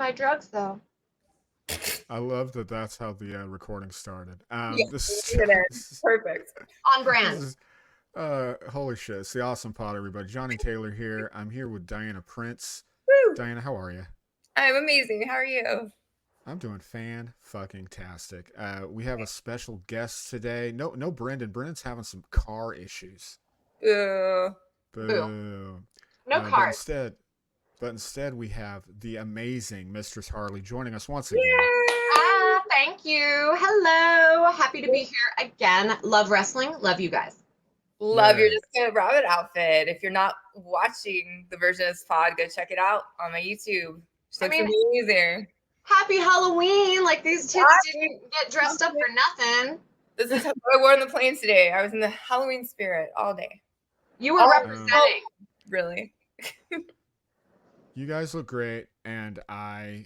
my drugs, though. I love that. That's how the recording started. Yeah, This perfect. On brand. holy shit! It's the Awesome Pod, everybody. Johnny Taylor here. I'm here with Diana Prince. Woo! Diana, how are you? I'm amazing. How are you? I'm doing fan-fucking-tastic. We have a special guest today. No, Brendan. Brendan's having some car issues. Boo. Boo. No cars. But instead, we have the amazing Mistress Harley joining us once again. Thank you. Hello. Happy to be here again. Love wrestling. Love you guys. Love your Jessica Rabbit outfit. If you're not watching the version of this pod, go check it out on my YouTube. She looks amazing. Happy Halloween. Like, these tits didn't get dressed up for nothing. This is what I wore on the plane today. I was in the Halloween spirit all day. You were representing. Really? You guys look great, and I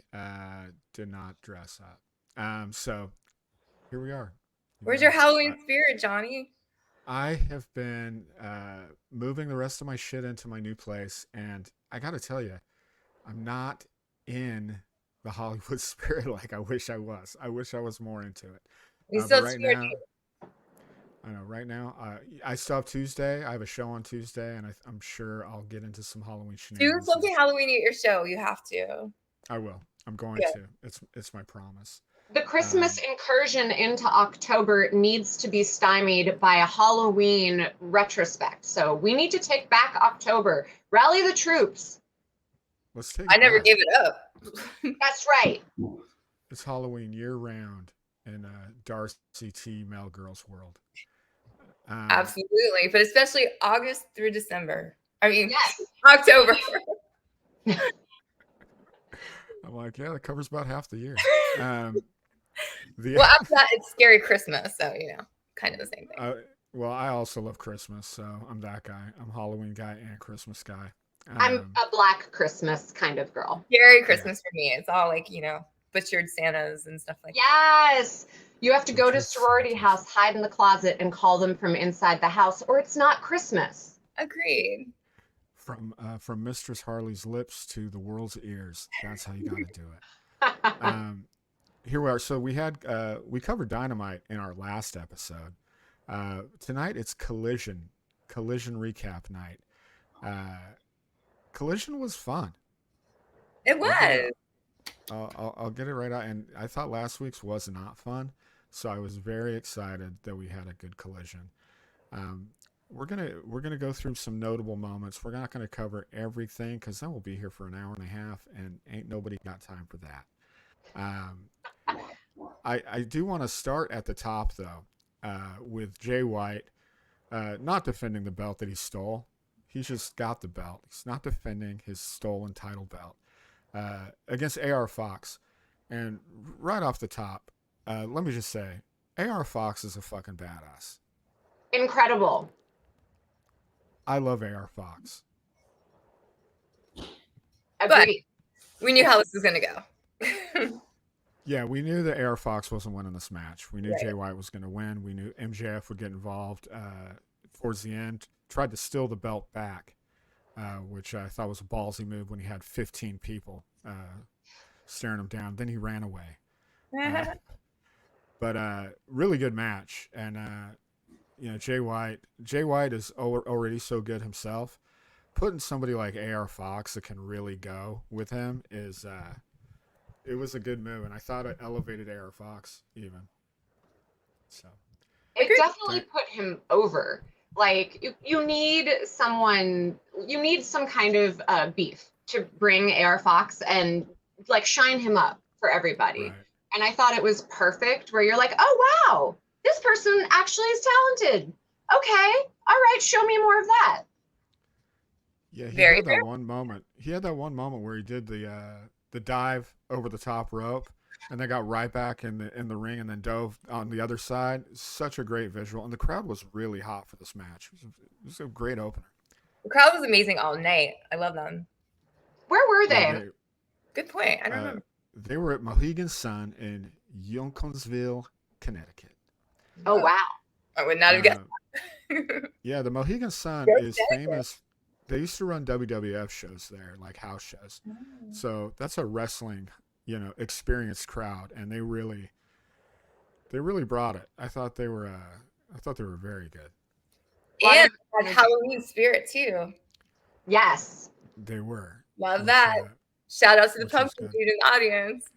did not dress up. So here we are. Where's your Halloween spirit, Johnny? I have been moving the rest of my shit into my new place, and I got to tell you, I'm not in the Hollywood spirit like I wish I was. I wish I was more into it. Right now, I still have Tuesday. I have a show on Tuesday, and I'm sure I'll get into some Halloween shenanigans. Do something Halloween at your show. You have to. I will. I'm going to. It's my promise. The Christmas incursion into October needs to be stymied by a Halloween retrospect. So we need to take back October. Rally the troops. Let's take. I never gave it up. That's right. It's Halloween year round in Darcy T. Male Girls world. Absolutely, but especially August through December. I mean, yes. October. I'm like, yeah, that covers about half the year. Well, after that, it's Scary Christmas, so kind of the same thing. Well, I also love Christmas, so I'm that guy. I'm a Halloween guy and Christmas guy. I'm a Black Christmas kind of girl. Scary Christmas for me. It's all like, butchered Santas and stuff like that. Yes. You have to go to sorority house, hide in the closet, and call them from inside the house, or it's not Christmas. Agreed. From Mistress Harley's lips to the world's ears. That's how you got to do it. Here we are. So we covered Dynamite in our last episode. Tonight it's Collision recap night. Collision was fun. It was. I'll get it right out. And I thought last week's was not fun, so I was very excited that we had a good Collision. We're gonna go through some notable moments. We're not gonna cover everything because then we'll be here for an hour and a half, and ain't nobody got time for that. I do want to start at the top though, with Jay White not defending the belt that he stole. He's just got the belt. He's not defending his stolen title belt against AR Fox. And right off the top, let me just say, AR Fox is a fucking badass. Incredible. I love AR Fox. Agreed. But we knew how this was going to go. Yeah, we knew that AR Fox wasn't winning this match. We knew Jay White was going to win. We knew MJF would get involved towards the end. Tried to steal the belt back, which I thought was a ballsy move when he had 15 people staring him down. Then he ran away. But really good match. And, Jay White is already so good himself. Putting somebody like AR Fox that can really go with him is it was a good move, and I thought it elevated AR Fox even. So it definitely put him over. Like you need some kind of beef to bring AR Fox and like shine him up for everybody. Right. And I thought it was perfect where you're like, oh wow, this person actually is talented. Okay, all right, show me more of that. Yeah, he had that one moment. He had that one moment where he did the dive over the top rope, and then got right back in the ring, and then dove on the other side. Such a great visual, and the crowd was really hot for this match. It was a great opener. The crowd was amazing all night. I love them. Where were they? Good point. I don't remember. They were at Mohegan Sun in Yonkonsville, Connecticut. Oh wow! I would not have guessed that. Yeah, the Mohegan Sun is famous. They used to run WWF shows there, like house shows. So that's a wrestling experienced crowd, and they really brought it. I thought they were very good. And had Halloween spirit too. Yes. They were. Love that. Shout out to the pumpkin dude in the audience.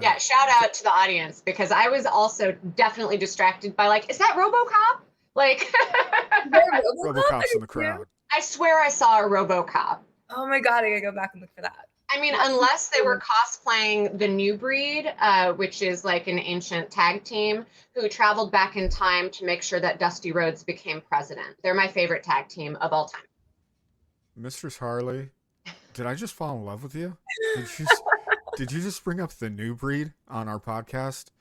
Yeah, shout out to the audience, because I was also definitely distracted by is that RoboCop? RoboCop's in the crowd. I swear I saw a RoboCop. Oh my god, I gotta go back and look for that. I mean, unless they were cosplaying the New Breed, which is an ancient tag team who traveled back in time to make sure that Dusty Rhodes became president. They're my favorite tag team of all time. Mistress Harley, did I just fall in love with you? Did you just bring up the New Breed on our podcast?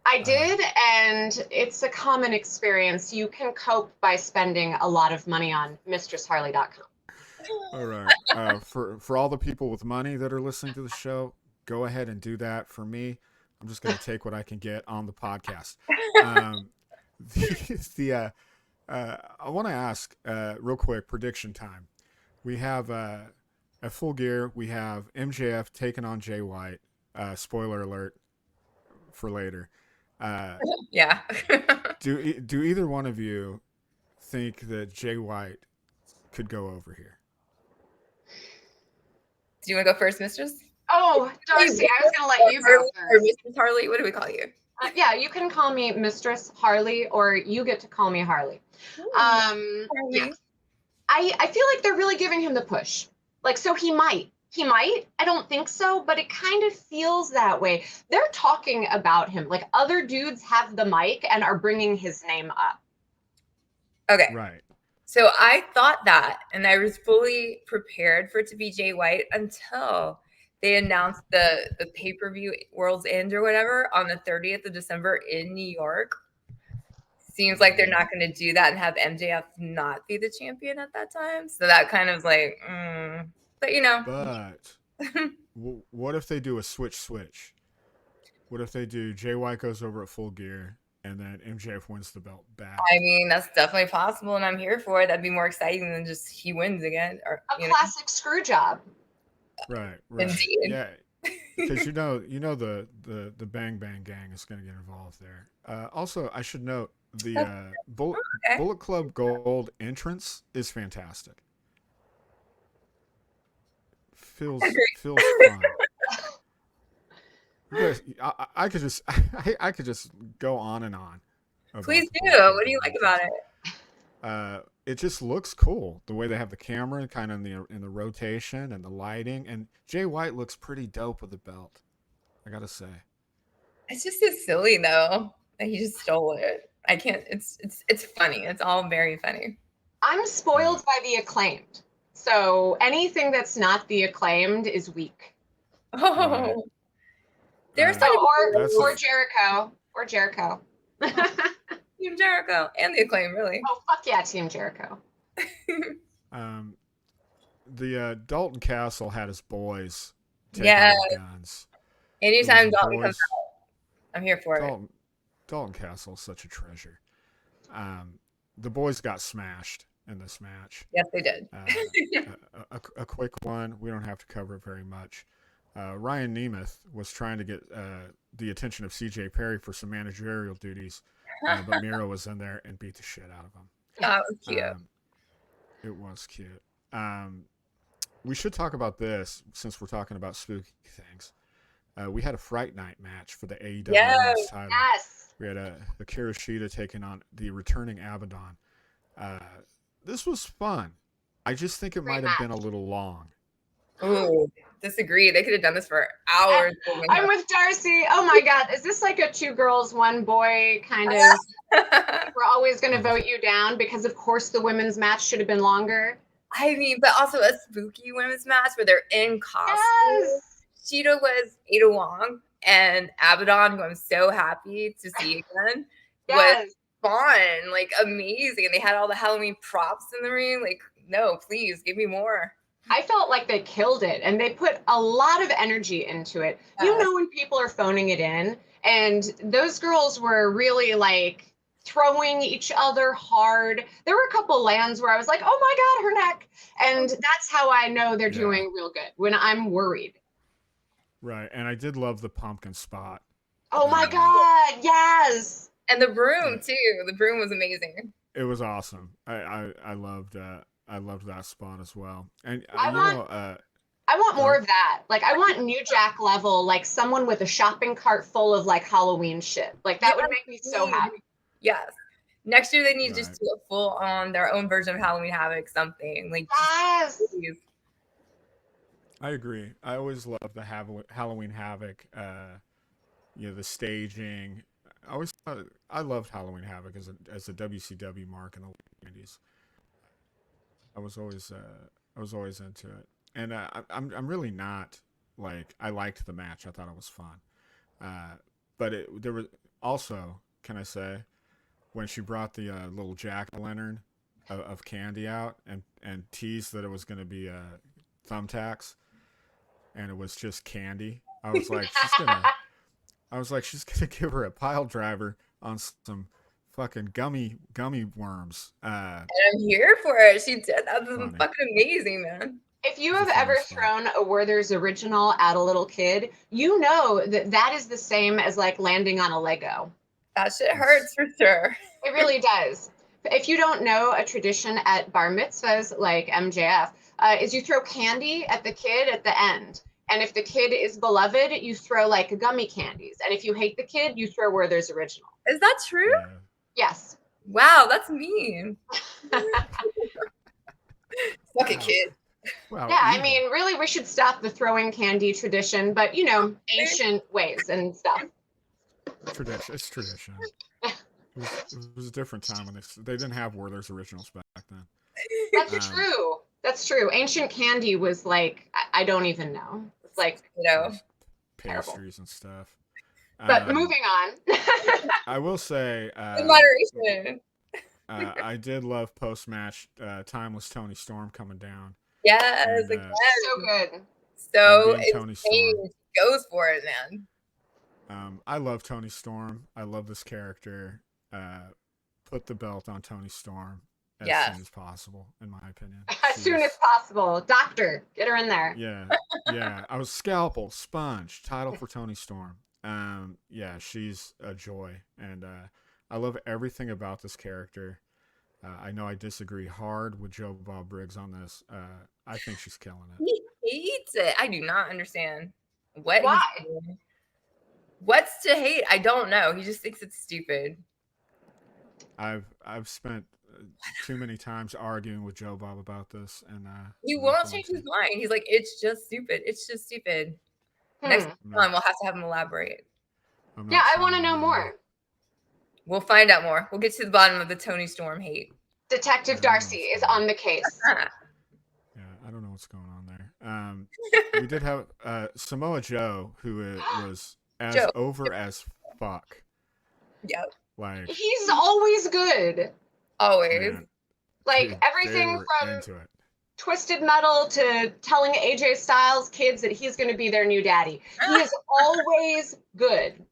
I did, and it's a common experience. You can cope by spending a lot of money on mistressharley.com. All right. For all the people with money that are listening to the show, go ahead and do that. For me, I'm just going to take what I can get on the podcast. I want to ask real quick, prediction time. We have at Full Gear, we have MJF taking on Jay White. Spoiler alert for later. Yeah. Do either one of you think that Jay White could go over here? Do you want to go first, Mistress? Oh, Darcy, I was going to let you go first. Or Mistress Harley, what do we call you? Yeah, you can call me Mistress Harley, or you get to call me Harley. Harley. Yeah. I feel like they're really giving him the push. So he might. I don't think so, but it kind of feels that way. They're talking about him. Other dudes have the mic and are bringing his name up. Okay. Right. So I thought that, and I was fully prepared for it to be Jay White until they announced the pay-per-view World's End or whatever on the 30th of December in New York. Seems like they're not going to do that and have MJF not be the champion at that time. So that kind of but But what if they do a switch? What if they do Jay White goes over at Full Gear and then MJF wins the belt back? I mean, that's definitely possible, and I'm here for it. That'd be more exciting than just he wins again. Or a classic screw job. Right. Indeed. Yeah. Because the Bang Bang Gang is going to get involved there. Also, I should note the Bullet Club Gold entrance is fantastic. Feels fun. I could just go on and on. Please do. What do you like about it? It just looks cool. The way they have the camera kind of in the rotation and the lighting, and Jay White looks pretty dope with the belt. I gotta say. It's just so silly though that he just stole it. I can't. It's funny. It's all very funny. I'm spoiled by the Acclaimed, so anything that's not the Acclaimed is weak. Oh, there's or Jericho or Jericho. Team Jericho and the Acclaim, really. Oh fuck yeah, Team Jericho. The Dalton Castle had his boys take guns. Anytime Dalton comes out, I'm here for it. Dalton Castle is such a treasure. The boys got smashed in this match. Yes, they did. A quick one. We don't have to cover it very much. Ryan Nemeth was trying to get the attention of CJ Perry for some managerial duties, but Miro was in there and beat the shit out of him. That was cute. It was cute. We should talk about this since we're talking about spooky things. We had a Fright Night match for the AEW title. Yes. We had Akira Shida taking on the returning Abaddon. This was fun. I just think it might have been a little long. Ooh, disagree. They could have done this for hours. I'm with Darcy. Oh my God. Is this like a 2 girls, 1 boy kind of? We're always going to vote you down because, of course, the women's match should have been longer. I mean, but also a spooky women's match where they're in costume. Yes. Shida was Ada Wong, and Abaddon, who I'm so happy to see again, was fun, like amazing. And they had all the Halloween props in the ring. Like, no, please give me more. I felt like they killed it, and they put a lot of energy into it. You know when people are phoning it in, and those girls were really like throwing each other hard. There were a couple lands where I was like, oh my God, her neck. And that's how I know they're doing real good, when I'm worried. Right, and I did love the pumpkin spot. Oh my God, yes. And the broom too. The broom was amazing. It was awesome. I loved that spot as well. And I want more of that. Like, I want New Jack level, like someone with a shopping cart full of like Halloween shit. Like, that would make me so happy. Yes. Next year they need to just do a full on their own version of Halloween Havoc, something like. Yes. I agree. I always love the Halloween Havoc. The staging. I loved Halloween Havoc as a WCW mark in the late 90s. I was always into it, and I'm really not like, I liked the match. I thought it was fun, but there was also, can I say, when she brought the little jack-o'-lantern of candy out and teased that it was going to be thumbtacks, and it was just candy. I was like, she's gonna give her a pile driver on some fucking gummy worms. And I'm here for it. She did. That was fucking amazing, man. If you have ever thrown a Werther's original at a little kid, you know that is the same as like landing on a Lego. That shit hurts for sure. It really does. If you don't know, a tradition at bar mitzvahs like MJF is you throw candy at the kid at the end. And if the kid is beloved, you throw like gummy candies. And if you hate the kid, you throw Werther's original. Is that true? Yeah. Yes. Wow, that's mean. Fuck it, kid. Wow, yeah, I mean, really, we should stop the throwing candy tradition, but ancient ways and stuff. Tradition. It's tradition. It was a different time when they didn't have Werther's originals back then. That's true. That's true. Ancient candy was like, I don't even know. It's like, pastries and stuff. But moving on. I will say, in moderation. I did love post-match Timeless Tony Storm coming down. Yes, and, again. So good. So Tony Storm goes for it, man. I love Tony Storm. I love this character. Put the belt on Tony Storm as soon as possible, in my opinion. As soon as possible. Doctor, get her in there. Yeah. I was scalpel, sponge, title for Tony Storm. She's a joy, and I love everything about this character. I know I disagree hard with Joe Bob Briggs on this. I think she's killing it. He hates it. I do not understand what. Why? What's to hate? I don't know. He just thinks it's stupid. I've spent too many times arguing with Joe Bob about this, and he won't change his mind. He's like, it's just stupid. It's just stupid. Next time we'll have to have him elaborate. Yeah, I want to know more. We'll find out more. We'll get to the bottom of the Tony Storm hate. Detective Darcy is on the case. Yeah, I don't know what's going on there. We did have Samoa Joe, who was as over as fuck. Yep. Like, he's always good. Always. Man, like everything from Twisted Metal to telling AJ Styles kids that he's going to be their new daddy. He is always good.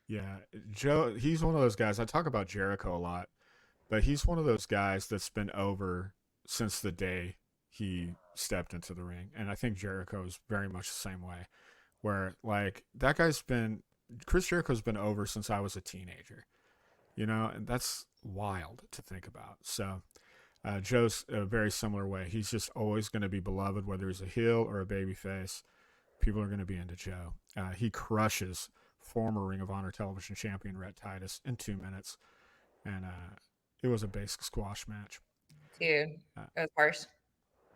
Yeah, Joe, he's one of those guys. I talk about Jericho a lot, but he's one of those guys that's been over since the day he stepped into the ring. And I think Jericho is very much the same way, where like Chris Jericho's been over since I was a teenager, and that's wild to think about. So Joe's a very similar way. He's just always going to be beloved, whether he's a heel or a babyface. People are going to be into Joe. He crushes former Ring of Honor television champion Rhett Titus in 2 minutes, and it was a basic squash match. Dude, it was harsh.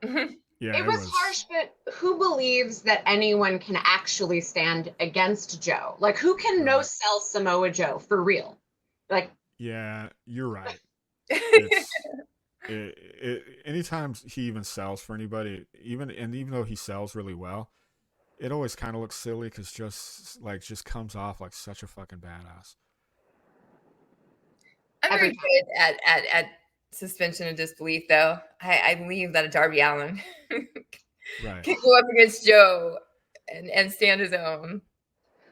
Yeah, it was harsh, but who believes that anyone can actually stand against Joe? Like, who can no-sell Samoa Joe for real? Like, yeah, you're right. Anytime he even sells for anybody, even though he sells really well, it always kind of looks silly because just comes off like such a fucking badass. I'm very good at suspension of disbelief, though. I believe that a Darby Allin can go up against Joe and stand his own.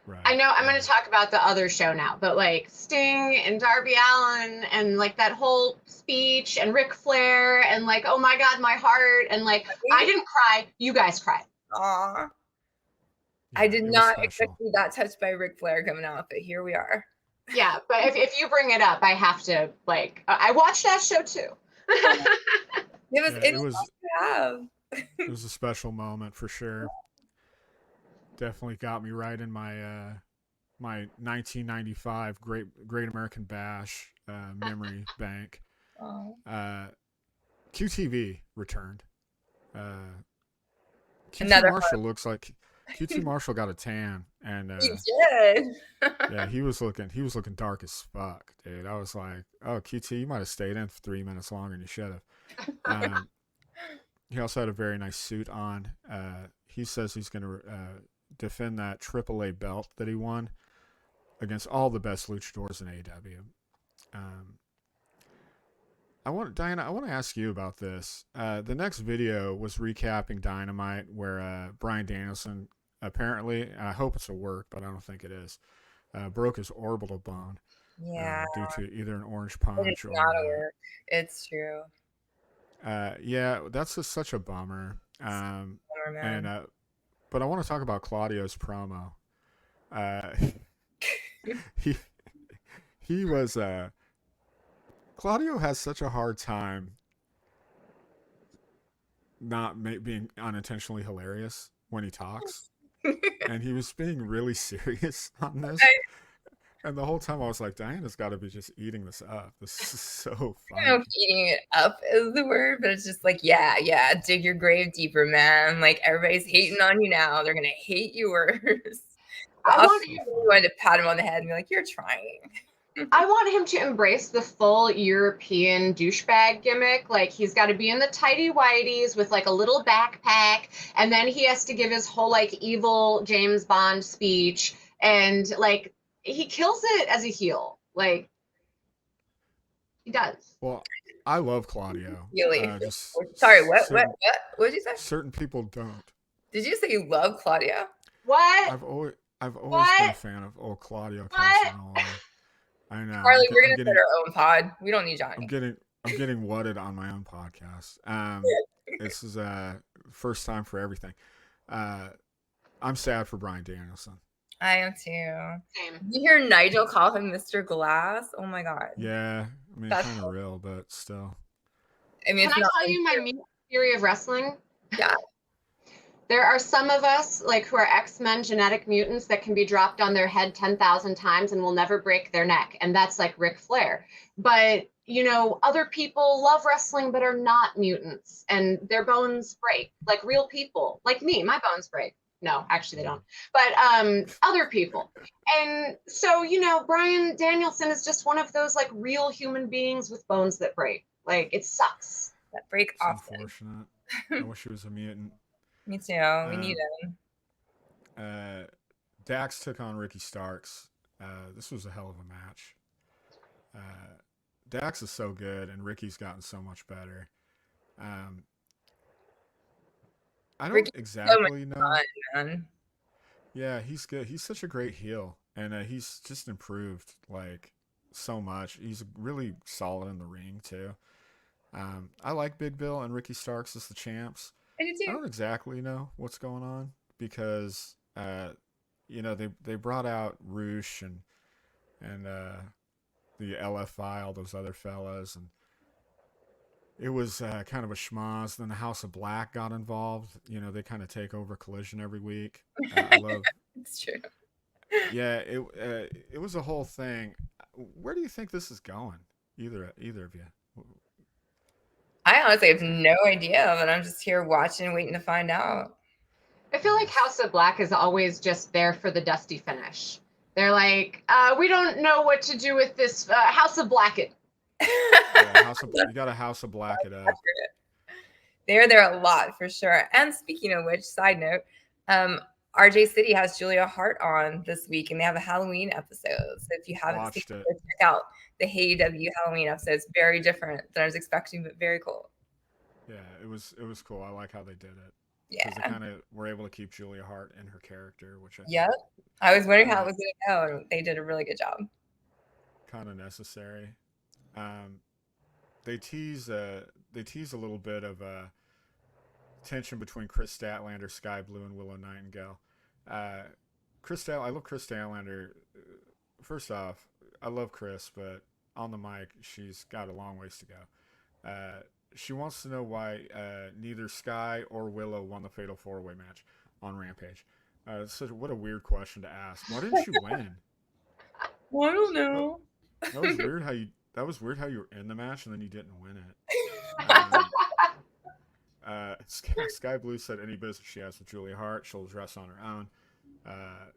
Right. I know I'm going to talk about the other show now, but like Sting and Darby Allin and like that whole speech and Ric Flair and like, oh my God, my heart. And like, I didn't cry. You guys cried. Aww. I did it was not special. expect to be that touched by Ric Flair coming out, but here we are. Yeah, but if you bring it up, I have to like. I watched that show too. It was awesome to have. It was a special moment for sure. Definitely got me right in my my 1995 Great American Bash memory bank. Oh. QTV returned. QT Another Marshall looks like QT Marshall got a tan, and he did. yeah, he was looking dark as fuck, dude. I was like, oh, QT, you might have stayed in for 3 minutes longer than you should have. He also had a very nice suit on. He says he's going to defend that AAA belt that he won against all the best luchadors in AEW. Diana, I want to ask you about this. The next video was recapping Dynamite, where Bryan Danielson apparently, I hope it's a work, but I don't think it is, broke his orbital bone. Yeah. Due to either an orange It punch is or. not a work. It's true. Yeah, that's just such a bummer. Man. But I want to talk about Claudio's promo. He was Claudio has such a hard time not being unintentionally hilarious when he talks, and he was being really serious on this. And the whole time I was like, Diana's got to be just eating this up. This is so funny. I don't know if eating it up is the word, but it's just like, yeah, dig your grave deeper, man. Like, everybody's hating on you now. They're going to hate you worse. I wanted to pat him on the head and be like, you're trying. I want him to embrace the full European douchebag gimmick. Like, he's got to be in the tighty whities with like a little backpack, and then he has to give his whole like evil James Bond speech, and like he kills it as a heel. Like, he does. Well, I love Claudio. Really? Sorry, what did you say? Certain people don't. Did you say you love Claudio? What? I've always been a fan of old Claudio Castagnoli. I know. Harley, we're gonna start our own pod. We don't need Johnny. I'm getting wutted on my own podcast. This is first time for everything. I'm sad for Bryan Danielson. I am too. Same. You hear Nigel call him Mr. Glass? Oh my god. Yeah, I mean, kind of real, but still. I mean, can I tell you my theory of wrestling? Yeah. There are some of us, like, who are X-Men genetic mutants that can be dropped on their head 10,000 times and will never break their neck. And that's like Ric Flair. But, you know, other people love wrestling but are not mutants and their bones break. Like real people. Like me, my bones break. No, actually they don't. But other people. And so, you know, Bryan Danielson is just one of those, like, real human beings with bones that break. Like, it sucks. That break It's often. Unfortunate. I wish he was a mutant. Me too. We need him. Dax took on Ricky Starks. This was a hell of a match. Dax is so good, and Ricky's gotten so much better. I don't Ricky's exactly know. Fun, man. Yeah, he's good. He's such a great heel, and he's just improved like so much. He's really solid in the ring too. I like Big Bill and Ricky Starks as the champs. I do too. I don't exactly know what's going on because you know, they brought out Roosh and the LFI, all those other fellas, and it was kind of a schmoz. Then the House of Black got involved. You know, they kind of take over Collision every week. I love. It's true. Yeah, it was a whole thing. Where do you think this is going? Either of you. I honestly have no idea, but I'm just here watching, waiting to find out. I feel like House of Black is always just there for the dusty finish. They're like, we don't know what to do with this House of Black it. Yeah, you got a House of Black it up. They're there a lot for sure. And speaking of which, side note, RJ City has Julia Hart on this week, and they have a Halloween episode. So if you haven't seen it, check out the AEW Halloween episode. It's very different than I was expecting, but very cool. Yeah, it was cool. I like how they did it. Yeah, because they kind of were able to keep Julia Hart in her character, which I was wondering how it was going to go, and they did a really good job. Kind of necessary. They tease a little bit of tension between Chris Statlander, Sky Blue, and Willow Nightingale. I love Chris Statlander. First off, I love Chris, but on the mic, she's got a long ways to go. She wants to know why neither Sky or Willow won the Fatal 4-Way match on Rampage. What a weird question to ask. Why didn't you win? I don't know. That was weird how you. That was weird how you were in the match and then you didn't win it. Sky Blue said any business she has with Julia Hart, she'll address on her own.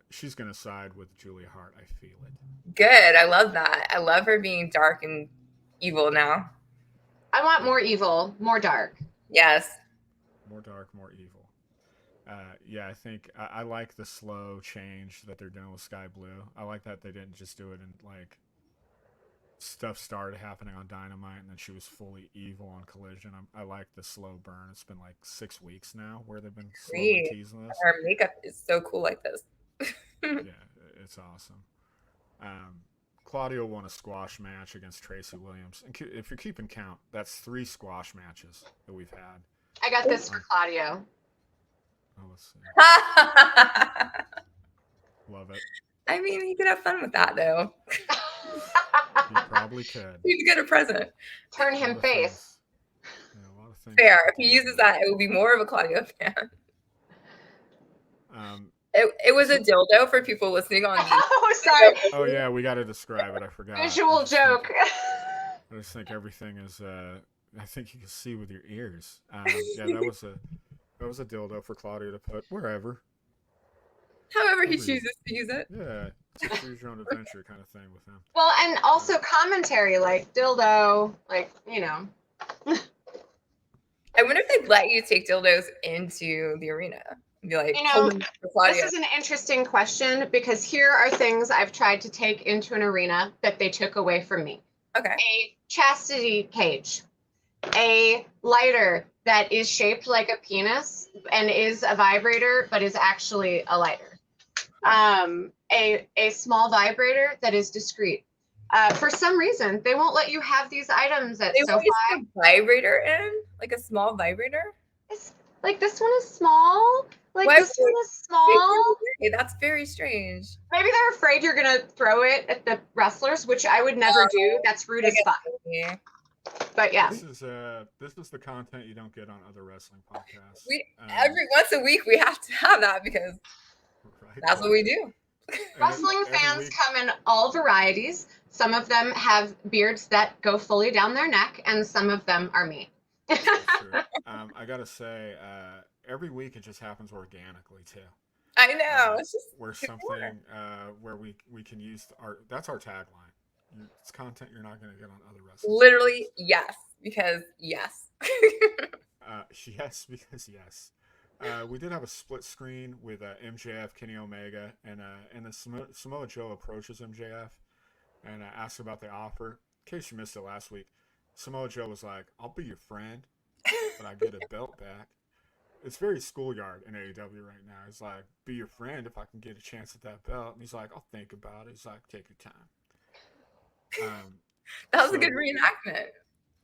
She's gonna side with Julia Hart. I feel it. Good. I love that. I love her being dark and evil now. I want more evil, more dark. Yes. More dark, more evil. Yeah, I think I like the slow change that they're doing with Sky Blue. I like that they didn't just do it and like stuff started happening on Dynamite and then she was fully evil on Collision. I like the slow burn. It's been like 6 weeks now where they've been slowly teasing this. Her makeup is so cool like this. Yeah, it's awesome. Claudio won a squash match against Tracy Williams. And if you're keeping count, that's 3 squash matches that we've had. I got this for Claudio. Oh, let's see. Love it. I mean, you could have fun with that, though. You probably could. You could get a present. Turn him face. Yeah, a lot of things. Fair. If he uses that, it will be more of a Claudio fan. It was a dildo for people listening on. Oh, sorry. Oh yeah, we got to describe it. I forgot. Visual joke. I just think everything is. I think you can see with your ears. Yeah, that was a dildo for Claudio to put wherever. However he chooses to use it. Yeah, it's a choose your own adventure kind of thing with him. Well, and also commentary, like dildo, like, you know. I wonder if they'd let you take dildos into the arena. Be like, you know, this is an interesting question because here are things I've tried to take into an arena that they took away from me. Okay. A chastity cage, a lighter that is shaped like a penis and is a vibrator but is actually a lighter, a small vibrator that is discreet. For some reason, they won't let you have these items at SoFi. A vibrator in, like a small vibrator. Like this one is small. Like this one is small. That's very strange. Maybe they're afraid you're gonna throw it at the wrestlers, which I would never do. That's rude as fuck. But yeah, this is the content you don't get on other wrestling podcasts. Every once a week we have to have that because that's what we do. Wrestling fans come in all varieties. Some of them have beards that go fully down their neck, and some of them are me. Sure. I gotta say, every week it just happens organically too. I know. It's just where something where we can use that's our tagline. It's content you're not going to get on other wrestlers. Literally, yes, because yes. Yes, because yes. We did have a split screen with MJF, Kenny Omega, and the Samoa Joe approaches MJF and asks about the offer. In case you missed it last week, Samoa Joe was like, "I'll be your friend, but I get a belt back." It's very schoolyard in AEW right now. He's like, "Be your friend if I can get a chance at that belt." And he's like, "I'll think about it." He's like, "Take your time." That was a good reenactment.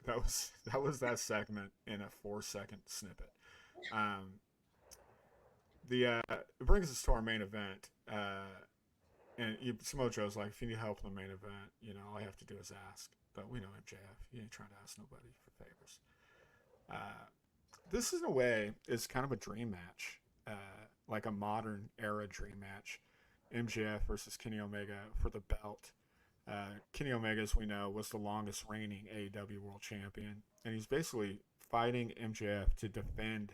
That was that segment in a 4-second snippet. It brings us to our main event. And Samoa Joe's like, if you need help in the main event, all you have to do is ask. But we know MJF. You ain't trying to ask nobody for favors. This, in a way, is kind of a dream match. Like a modern era dream match. MJF versus Kenny Omega for the belt. Kenny Omega, as we know, was the longest reigning AEW World Champion. And he's basically fighting MJF to defend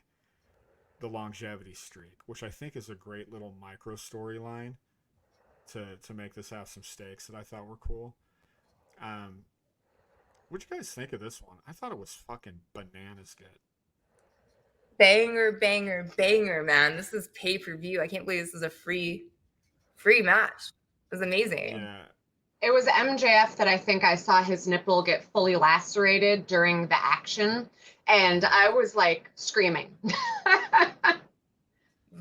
the longevity streak, which I think is a great little micro storyline to make this have some stakes that I thought were cool. What'd you guys think of this one? I thought it was fucking bananas good. Banger, banger, banger, man. This is pay-per-view. I can't believe this is a free match. It was amazing. Yeah. It was MJF that I think I saw his nipple get fully lacerated during the action, and I was like screaming.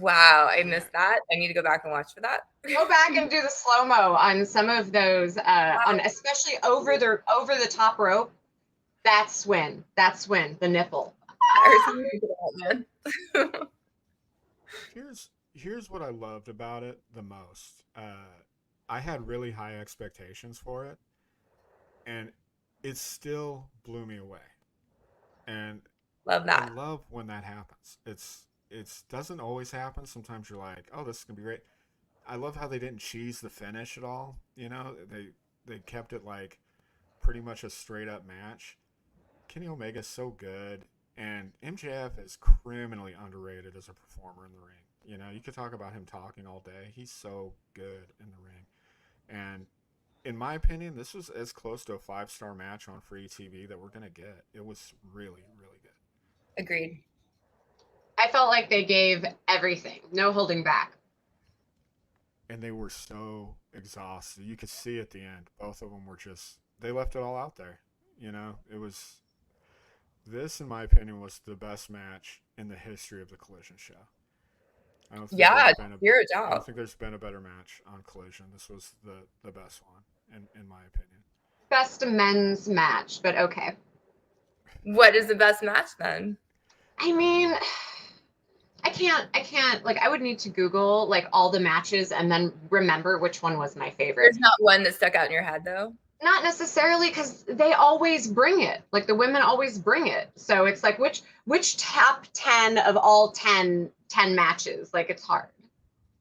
Wow, I missed that. I need to go back and watch for that. Go back and do the slow-mo on some of those, on especially over the top rope. That's when the nipple. Here's here's what I loved about it the most. I had really high expectations for it, and it still blew me away. And Love I that. love when that happens. It's doesn't always happen. Sometimes you're like, oh, this is gonna be great. I love how they didn't cheese the finish at all. You know, they kept it like pretty much a straight up match. Kenny Omega's so good, and MJF is criminally underrated as a performer in the ring. You know, you could talk about him talking all day. He's so good in the ring. And in my opinion, this was as close to a 5-star match on free TV that we're going to get. It was really, really good. Agreed. I felt like they gave everything, no holding back. And they were so exhausted. You could see at the end, both of them were just, they left it all out there. You know, it was, this, in my opinion, was the best match in the history of the Collision show. I don't think Yeah, you're a I don't job. think there's been a better match on Collision. This was the best one, in my opinion. Best men's match, but okay. What is the best match then? I mean, I can't, like, I would need to Google, like, all the matches and then remember which one was my favorite. There's not one that stuck out in your head, though? Not necessarily, because they always bring it. Like, the women always bring it. So it's like, which top 10 of all 10 matches? Like, it's hard.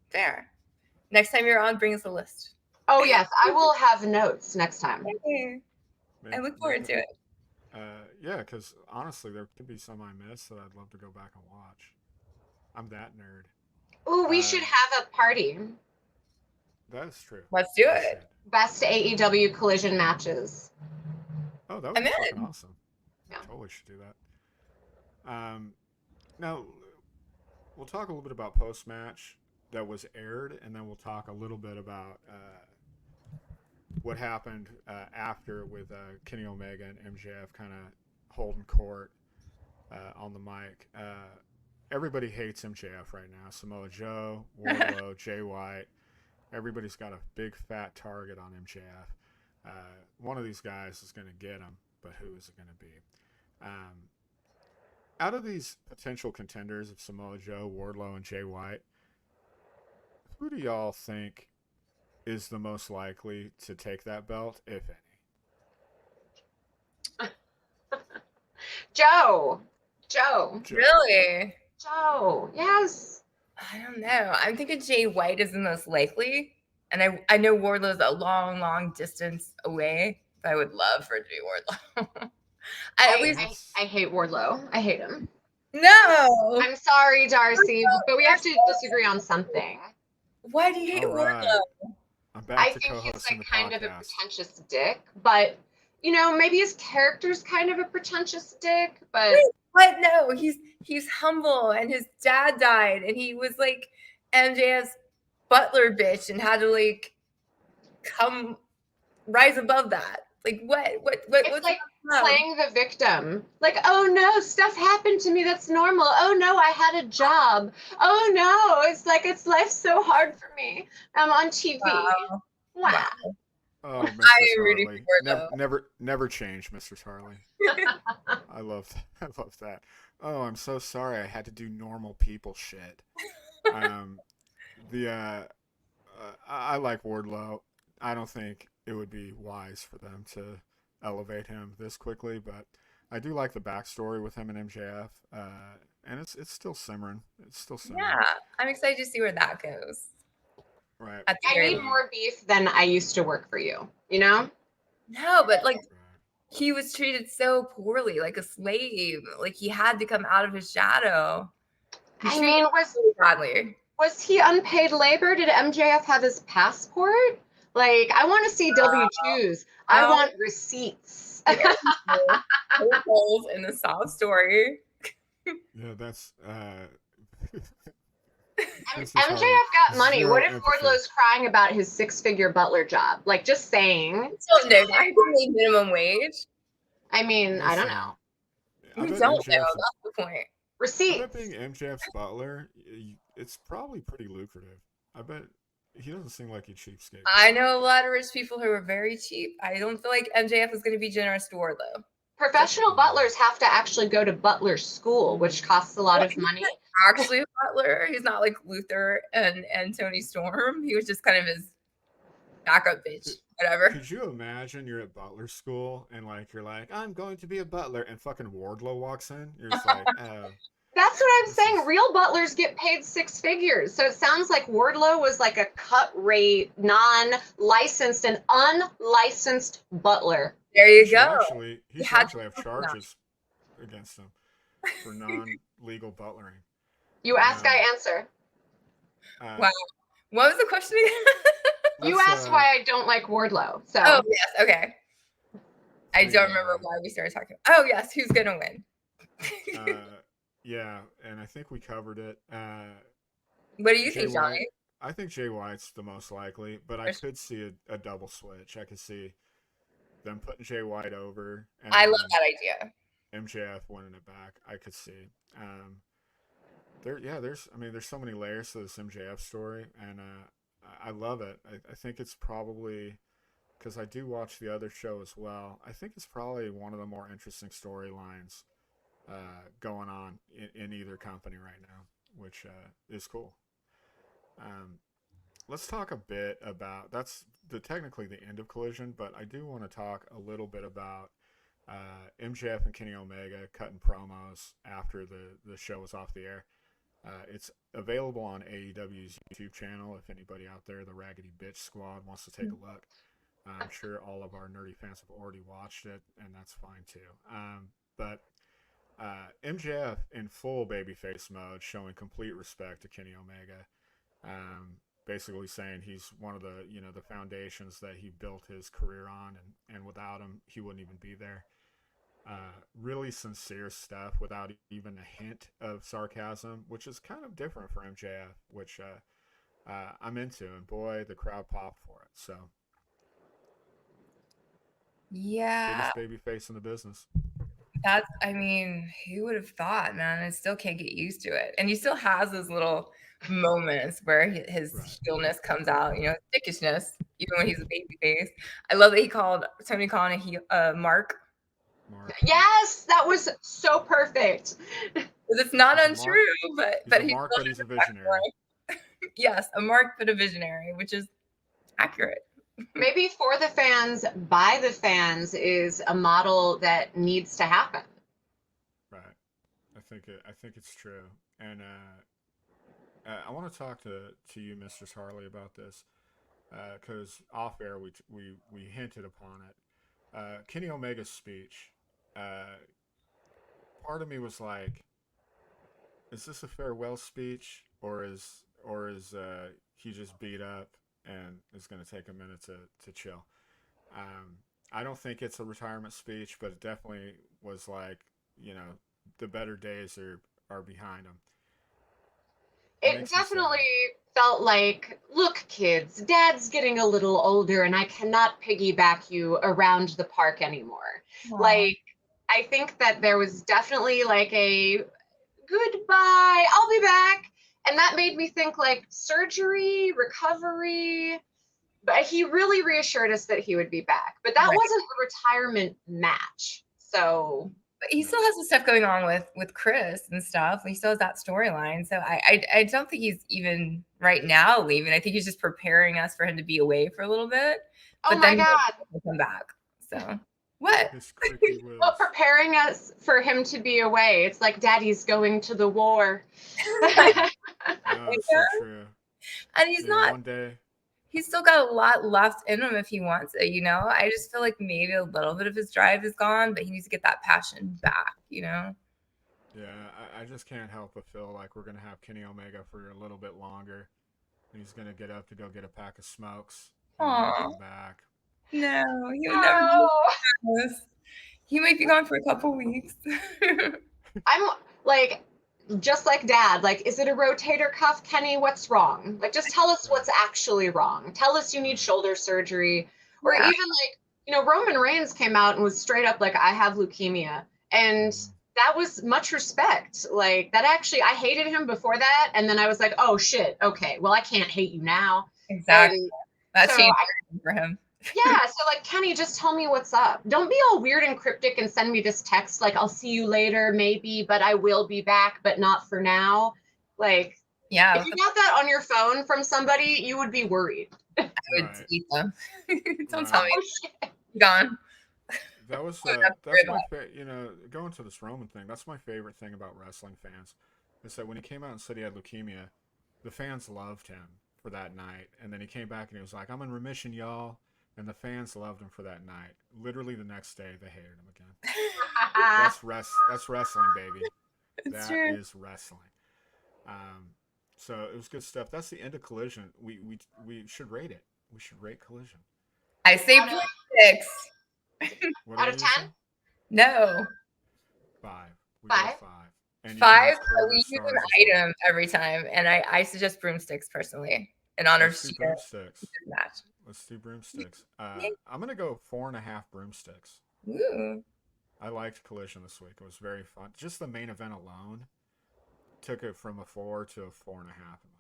Fair. Next time you're on, bring us a list. Oh, yes. I will have notes next time. I look forward to it. Yeah, because honestly, there could be some I missed that I'd love to go back and watch. I'm that nerd. Ooh, we should have a party. That is true. Let's do We it. should. Best AEW collision matches. Oh, that would I'm be in. fucking awesome. Yeah. Totally should do that. Now, we'll talk a little bit about post-match that was aired, and then we'll talk a little bit about what happened after with Kenny Omega and MJF kind of holding court on the mic. Everybody hates MJF right now. Samoa Joe, Wardlow, Jay White. Everybody's got a big fat target on MJF. One of these guys is going to get him, but who is it going to be? Out of these potential contenders of Samoa Joe, Wardlow, and Jay White, who do y'all think is the most likely to take that belt, if any? Joe. Really? Joe. Yes. I don't know. I'm thinking Jay White is the most likely. And I know Wardlow's a long, long distance away, but I would love for Jay Wardlow. I hate Wardlow. I hate him. No. I'm sorry, Darcy, but we have to disagree on something. Why do you hate Wardlow? I'm back I to think he's co-hosting like the kind podcast. of a pretentious dick, but you know, maybe his character's kind of a pretentious dick, but What? No, he's humble, and his dad died, and he was like MJF's butler bitch, and had to like come rise above that. Like what? it's like playing the victim. Like, oh no, stuff happened to me that's normal. Oh no, I had a job. Oh no, it's like life's so hard for me. I'm on TV. Wow. Oh, Mistress rooting Harley. for Never change, Mistress Harley. I love that. Oh, I'm so sorry I had to do normal people shit. I like Wardlow. I don't think it would be wise for them to elevate him this quickly, but I do like the backstory with him and MJF, and it's still simmering. Yeah, I'm excited to see where that goes. Right. I need more beef than I used to work for you, you know? No, but like he was treated so poorly, like a slave. Like he had to come out of his shadow. I mean, was he unpaid labor? Did MJF have his passport? Like, I want to see W-2s. I want receipts. Holes in the sob story. Yeah, that's MJF got money. What if Wardlow's crying about his 6-figure butler job? Like, just saying. So no, I think minimum wage. I mean, I don't know. We don't know. That's the point. Receipts. I bet being MJF's butler, it's probably pretty lucrative. I bet he doesn't seem like a cheapskate. I know a lot of rich people who are very cheap. I don't feel like MJF is going to be generous to Wardlow. Professional butlers have to actually go to butler school, which costs a lot of money. Actually, a butler. He's not like Luther and Tony Storm. He was just kind of his backup bitch, whatever. Could you imagine you're at butler school and like you're like, I'm going to be a butler, and fucking Wardlow walks in? You're just like, oh. That's what I'm saying. Real butlers get paid 6 figures. So it sounds like Wardlow was like a cut rate, non-licensed and unlicensed butler. There you go. He should actually have charges against him for non-legal butlering. You ask, I answer. Wow. What was the question again? You asked why I don't like Wardlow. So. Oh, yes. Okay. I don't remember why we started talking. Oh, yes. Who's going to win? Yeah, and I think we covered it. What do you think, Johnny? I think Jay White's the most likely, but I could see a double switch. I could see them putting Jay White over. And I love that idea. MJF winning it back. I could see. There's so many layers to this MJF story, and I love it. I think it's probably, because I do watch the other show as well, I think it's probably one of the more interesting storylines going on in either company right now, which is cool. Let's talk a bit about, that's technically the end of Collision, but I do want to talk a little bit about MJF and Kenny Omega cutting promos after the show was off the air. It's available on AEW's YouTube channel if anybody out there, the Raggedy Bitch Squad, wants to take a look. I'm sure all of our nerdy fans have already watched it, and that's fine too. But MJF in full babyface mode, showing complete respect to Kenny Omega. Basically saying he's one of the the foundations that he built his career on, and without him he wouldn't even be there. Really sincere stuff without even a hint of sarcasm, which is kind of different for MJF, which I'm into, and boy, the crowd popped for it. So yeah, biggest baby face in the business. Who would have thought, man? I still can't get used to it. And he still has those little moments where his heelness comes out, dickishness, even when he's a baby face. I love that he called Tony Khan Mark. Yes, that was so perfect. It's not untrue, but he's a visionary. Yes, a Mark, but a visionary, which is accurate. Maybe for the fans, by the fans is a model that needs to happen. Right. I think it's true. And I want to talk to you, Mistress Harley, about this, because off air we hinted upon it. Kenny Omega's speech. Part of me was like, is this a farewell speech, or is he just beat up and is going to take a minute to chill? I don't think it's a retirement speech, but it definitely was like, the better days are behind him. It definitely felt like, look, kids, Dad's getting a little older and I cannot piggyback you around the park anymore. Aww. Like, I think that there was definitely like a goodbye, I'll be back. And that made me think like surgery, recovery. But he really reassured us that he would be back. But that wasn't a retirement match. So... But he still has the stuff going on with Chris and stuff. He still has that storyline. So I don't think he's even right now leaving. I think he's just preparing us for him to be away for a little bit. But my God. He'll come back. So what? Well, preparing us for him to be away. It's like Daddy's going to the war. It's so true. And he's not. One day. He's still got a lot left in him if he wants it, I just feel like maybe a little bit of his drive is gone, but he needs to get that passion back, Yeah, I just can't help but feel like we're going to have Kenny Omega for a little bit longer. He's going to get up to go get a pack of smokes. And come back. No, he would never do this. He might be gone for a couple weeks. I'm like... just like Dad, like, is it a rotator cuff, Kenny? What's wrong? Like, just tell us what's actually wrong. Tell us you need shoulder surgery. Or even like, Roman Reigns came out and was straight up like, I have leukemia. And that was much respect. Like, that actually, I hated him before that. And then I was like, oh shit, okay, well, I can't hate you now. Exactly. That changed for him. Yeah, so like Kenny, just tell me what's up. Don't be all weird and cryptic and send me this text like I'll see you later, maybe, but I will be back, but not for now. Like, Yeah, if you got that on your phone from somebody, you would be worried. I would Right. delete them. Don't tell Right. me. Oh shit. Gone. That was Good enough to that's worry my about. going to this Roman thing. That's my favorite thing about wrestling fans, is that when he came out and said he had leukemia, the fans loved him for that night, and then he came back and he was like, "I'm in remission, y'all," and the fans loved him for that night. Literally the next day, they hated him again. That's wrestling, baby. It's That true. is wrestling. Um, so it was good stuff. That's the end of Collision. We should rate it. We should rate Collision. I say Out of, 6. What out are of you 10? say? No. 5. We go 5? 5. And you can 5, use but quarter we use an stars as well. item every time. And I suggest broomsticks personally in honor of Let's do Sheeta broomsticks. match. Let's do broomsticks. Yay. I'm gonna go 4.5 broomsticks. Ooh. I liked Collision this week. It was very fun. Just the main event alone took it from a 4 to a 4.5 in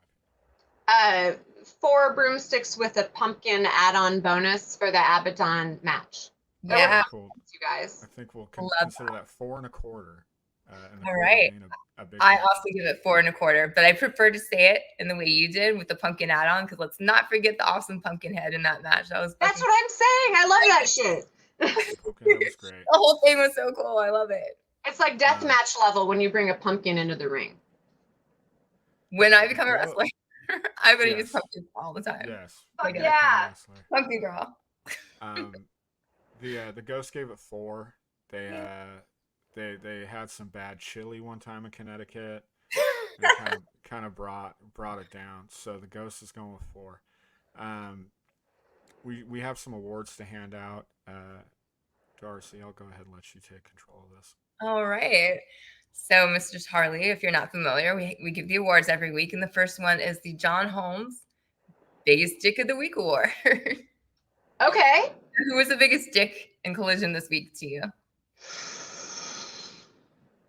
my opinion. 4 broomsticks with a pumpkin add-on bonus for the Abaddon match. That would Yeah. have Cool. you guys. I think we'll Love consider that 4.25. And the All quarter right. being a big I hit. also give it 4.25, but I prefer to say it in the way you did with the pumpkin add-on, because let's not forget the awesome pumpkin head in that match. That was That's fucking what I'm saying. I love that shit. The pumpkin head was great. the whole thing was so cool. I love it. It's like death match level when you bring a pumpkin into the ring. When I become a Well, wrestler, I'm gonna use yes. pumpkins all the time. Yes. Fuck When yeah. you become a wrestler. Pumpkin girl. The Ghost gave it 4. They had some bad chili one time in Connecticut. And kind of brought it down. So the Ghost is going with 4. We have some awards to hand out. Darcy, I'll go ahead and let you take control of this. All right. So, Mistress Harley, if you're not familiar, we give the awards every week, and the first one is the John Holmes Biggest Dick of the Week award. Okay. Who was the biggest dick in Collision this week to you?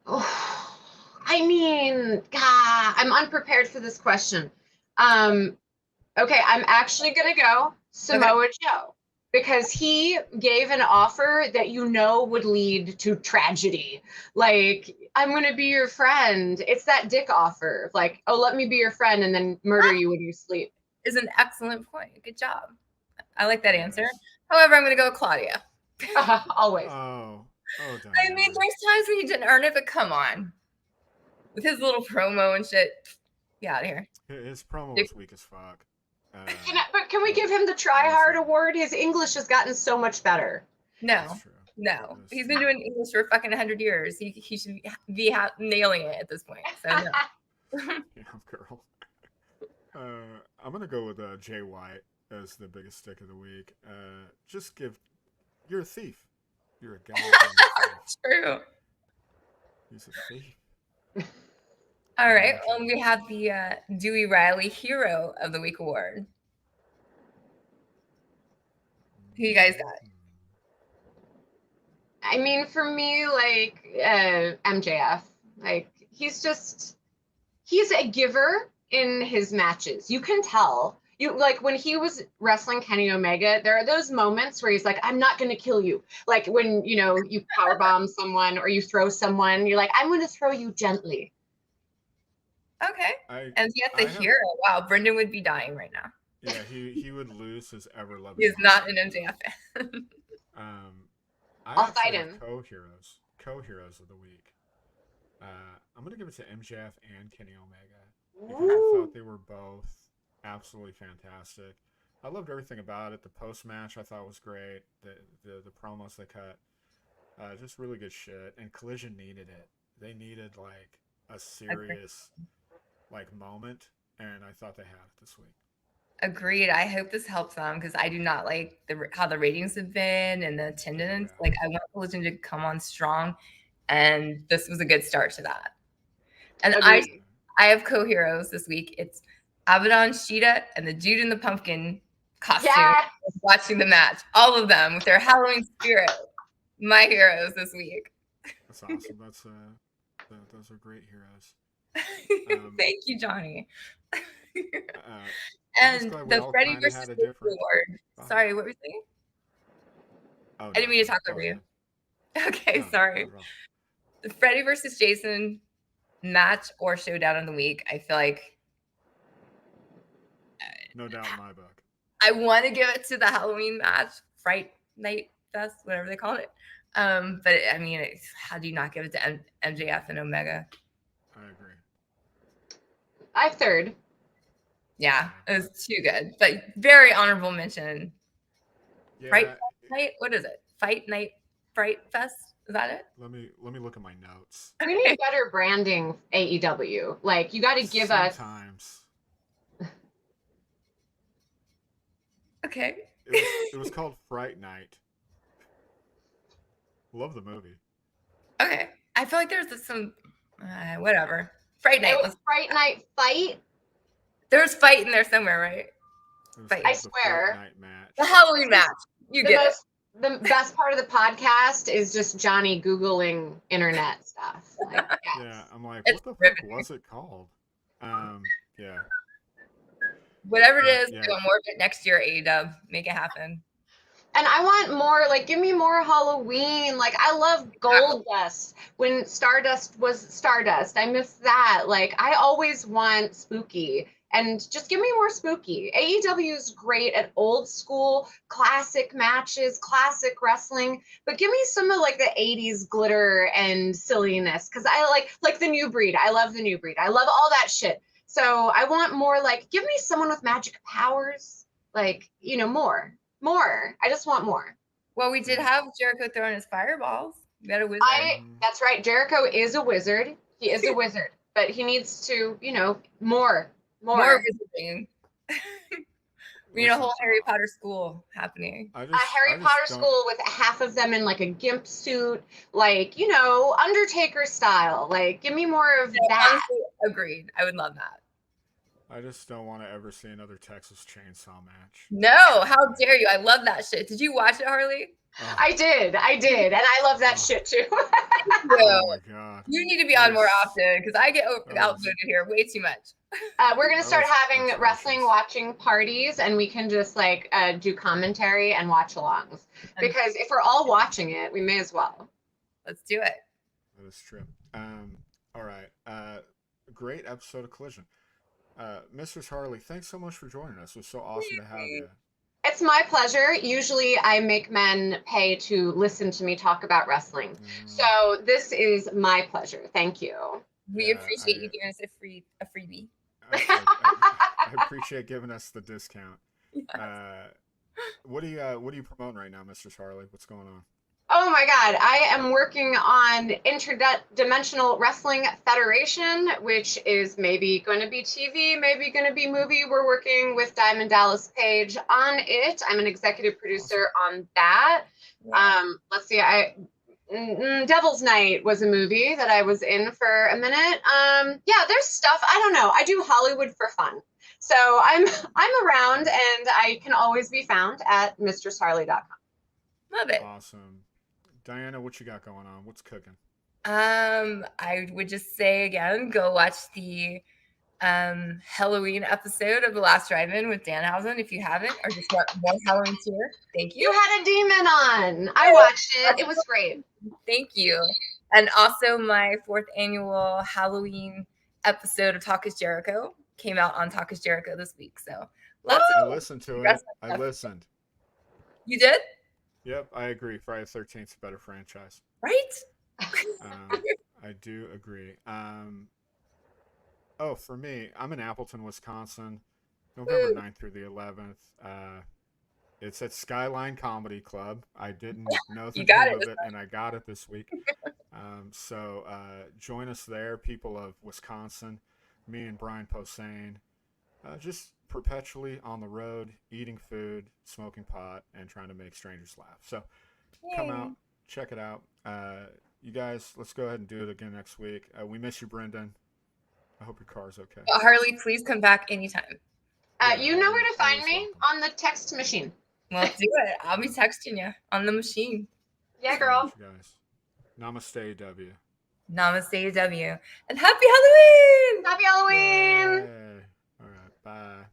Oh, I mean, God, I'm unprepared for this question. Okay, I'm actually gonna go Samoa Joe because he gave an offer that you know would lead to tragedy. Like, I'm gonna be your friend. It's that dick offer. Like, oh, let me be your friend and then murder you when you sleep. Is an excellent point. Good job. I like that answer. However, I'm gonna go with Claudia. Always. Oh, I mean, there's times when he didn't earn it, but come on. With his little promo and shit. Get out of here. His promo was weak as fuck. But can we give him the Try Hard award? His English has gotten so much better. No. He's been doing English for fucking 100 years. He should be nailing it at this point. So no. Yeah, girl. I'm gonna go with Jay White as the biggest stick of the week. Just you're a thief. You're a goddamn thief. True. He's a thief. All right. We have the Dewey Riley Hero of the Week award. Who you guys got? I mean, for me, like MJF, like he's a giver in his matches. You can tell. You like when he was wrestling Kenny Omega, there are those moments where he's like, I'm not gonna kill you. Like when you powerbomb someone or you throw someone, you're like, I'm gonna throw you gently. Okay. And yet the hero. Wow, Brendan would be dying right now. Yeah, he would lose his ever loving. He is not an MJF fan. I'll fight him. Co-heroes of the week. I'm gonna give it to MJF and Kenny Omega because I thought they were both absolutely fantastic. I loved everything about it. The post match I thought was great. The promos they cut, just really good shit. And Collision needed it. They needed like a serious moment, and I thought they had it this week. Agreed. I hope this helps them because I do not like how the ratings have been and the attendance. Yeah. Like I want Collision to come on strong, and this was a good start to that. And agreed. I have co-heroes this week. It's Abaddon, Sheeta, and the dude in the pumpkin costume. Yeah. Watching the match, all of them with their Halloween spirit. My heroes this week. That's awesome. Those are great heroes. Thank you, Johnny. And the Freddie versus Award. Sorry, what were you saying? Oh, I didn't mean to talk over you. Okay, sorry. The Freddy versus Jason match or showdown of the week. I feel like no doubt in my book. I want to give it to the Halloween match, Fright Night Fest, whatever they call it. But I mean, how do you not give it to MJF and Omega? I agree. I third. Yeah, it was too good, but very honorable mention. Yeah. Fright Night? What is it? Fight Night Fright Fest? Is that it? Let me look at my notes. We need better branding, AEW. Like, you got to give us. Sometimes. Okay. It was called Fright Night. Love the movie. Okay. I feel like there's some whatever. Fright Night. It was Fright Night Fight. There's fight in there somewhere, right? Fight. I swear. Fright Night match. The Halloween match. You get it. The best part of the podcast is just Johnny Googling internet stuff. Like, yes. Yeah, I'm like, It's what the fuck was it called? Yeah. Whatever it is, yeah. do more of it next year, AEW. Make it happen. And I want more, like, give me more Halloween. Like, I love Gold Dust when Stardust was Stardust. I miss that. Like, I always want spooky. And just give me more spooky. AEW is great at old school, classic matches, classic wrestling. But give me some of, like, the 80s glitter and silliness. Because I like the New Breed. I love the New Breed. I love all that shit. So I want more, like, give me someone with magic powers. Like, you know, more. I just want more. Well, we did have Jericho throwing his fireballs. We got a wizard. That's right. Jericho is a wizard. He is a wizard, but he needs to, you know, more wizarding. We need a whole Harry Potter school happening. A Harry Potter school with half of them in like a gimp suit, like, you know, Undertaker style. Like, give me more of that. Honestly, agreed. I would love that. I just don't want to ever see another Texas Chainsaw match. No, how dare you? I love that shit. Did you watch it, Harley? Oh. I did, and I love that shit too. Oh my god! You need to be on more often because I get outvoted here way too much. We're gonna start having wrestling watching parties, and we can just like do commentary and watch alongs. Because if we're all watching it, we may as well. Let's do it. That is true. All right. Great episode of Collision. Mistress Harley, thanks so much for joining us. It was so awesome to have you. It's my pleasure. Usually I make men pay to listen to me talk about wrestling. So this is my pleasure. Thank you. We appreciate you giving us a freebie. I appreciate giving us the discount. Yes. What are you promoting right now, Mistress Harley? What's going on? Oh my God, I am working on Interdimensional Wrestling Federation, which is maybe going to be TV, maybe going to be movie. We're working with Diamond Dallas Page on it. I'm an executive producer on that. Yeah. Let's see, Devil's Night was a movie that I was in for a minute. Yeah, there's stuff. I don't know. I do Hollywood for fun. So I'm around, and I can always be found at mistressharley.com. Love it. Awesome. Diana, what you got going on? What's cooking? I would just say again, go watch the Halloween episode of The Last Drive-In with Danhausen if you haven't, or just want more Halloween cheer. Thank you. You had a demon on. I watched it. It was great. Thank you. And also my 4th annual Halloween episode of Talk is Jericho came out on Talk is Jericho this week. So I listened to it. I listened. You did? Yep, I agree. Friday the 13th is a better franchise. Right? I do agree. For me, I'm in Appleton, Wisconsin, November 9th through the 11th. It's at Skyline Comedy Club. I didn't know the name of it, and I got it this week. So join us there, people of Wisconsin, me and Brian Posehn. Just perpetually on the road, eating food, smoking pot, and trying to make strangers laugh. So come out, check it out. You guys, let's go ahead and do it again next week. We miss you, Brendan. I hope your car's okay. Harley, please come back anytime. You know where to find me on the text machine. Well, do it. I'll be texting you on the machine. Yeah, girl. You guys. Namaste, W. Namaste, W. And happy Halloween! Happy Halloween! Yay. All right, bye.